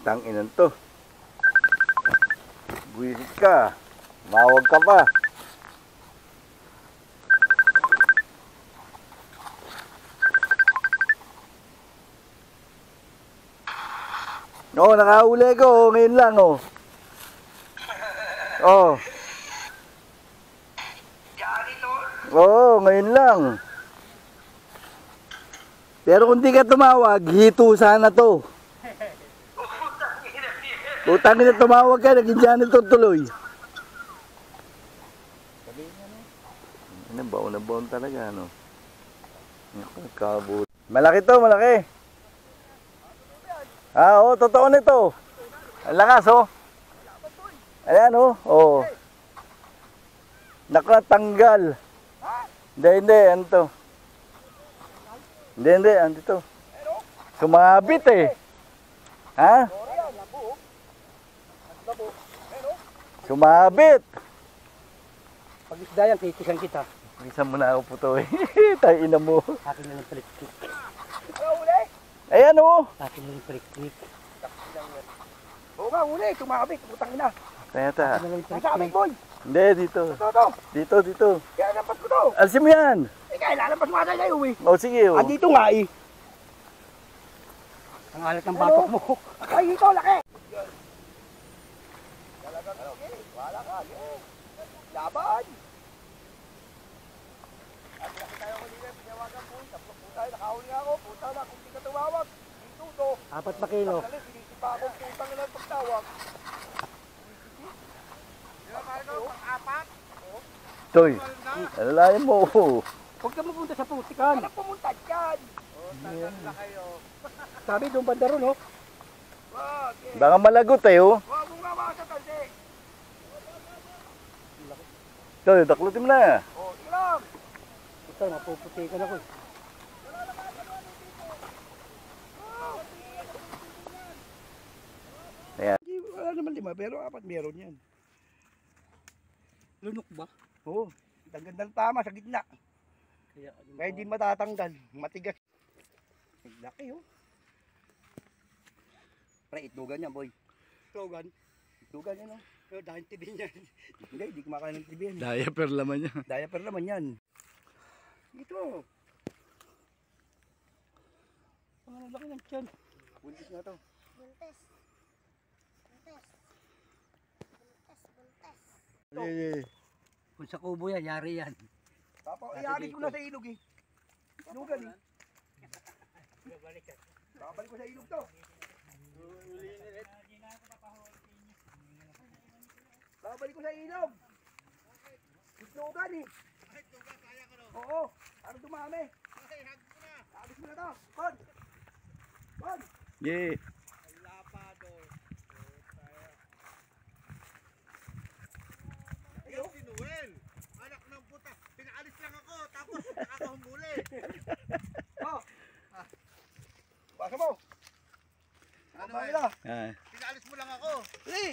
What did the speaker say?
Tanginan to. Buwisit ka. Mawag ka pa. Oo, nakahuli ko. Ngayon lang, oh. Oh. Oo, ngayon lang. Pero kung di ka tumawag, hito sana to. Utangin na tumawag ka, naging janitor tuloy. Ano, baon na baon talaga, ano. Kabut. Malaki to, malaki. Ah, oo, totoo nito. Ang lakas, oh. Ayan, oh. Oh. Nakatanggal. Hindi, ano to? Hindi, ano to? Sumabit eh. Ha? Sumabit. Pag isda yan, titisan kita. Isa mo na ako po to eh. Tayo ina mo. Akin na lang paliktik. Ayan oh. Akin na lang paliktik. Oo nga, uli, tumabit, putang ina. Kaya ta. Akin na lang Nasa amin, paliktik. boy. Hindi, dito. Ito. Dito. Kaya lampas ko to. Alisin mo yan. Eh, kaya lalampas mo ata sa'yo, eh. O sige oh. Andito nga, eh. Ang alat ng batok mo. Ay, ito, laki. Talagang, okay. Wala ka, eh. Laban. At laki tayo ko nila, pinawagan po. Tapos po tayo, nakahuli nga ako. Puta na, kung di ka tumawag. Dito, to. 4 na kilo. Sinisipa ako, putang na lang pagtawag. Toy. Alalayan mo. Huwag ka mapunta sa putikan. Anak pumunta dyan. Sabi doon banda ron, oh. Wag, eh. Baka malagot eh oh. Wag mo nga mga katalde. Toy, daklutin mo na. O, sige lang. Puta, mapuputikan ako, eh. Hindi, wala naman 5, pero 4 meron yan. Lunok ba? Oo. Ang ganda ng tama sa gitna. Kaya Hindi matatanggal. Matigas. Ang laki, oh. Pre, itlogan yan, boy. Slogan. Itlogan yan, oh. Pero dahil tibin yan. Hindi kumakain ng tibi yan. Diaper laman niya. Diaper naman yan. Ito. Ang laki ng tiyan. Buntis na to. Buntes. Kung sa kubo yan, yari yan. Iari ko na sa ilog, eh. Ilugan, eh. Babalik ko sa ilog to. Babalik ko sa ilog. Itlogan, eh. Oo. Ano dumami? Abis mo na to. Kon. Kon. Yeah. Yung si Noel, anak ng puta, pinaalis lang ako, tapos nakakahumuli. Oh. Basa mo. Ano Ano eh, na? Ah. pinaalis mo lang ako. Dali.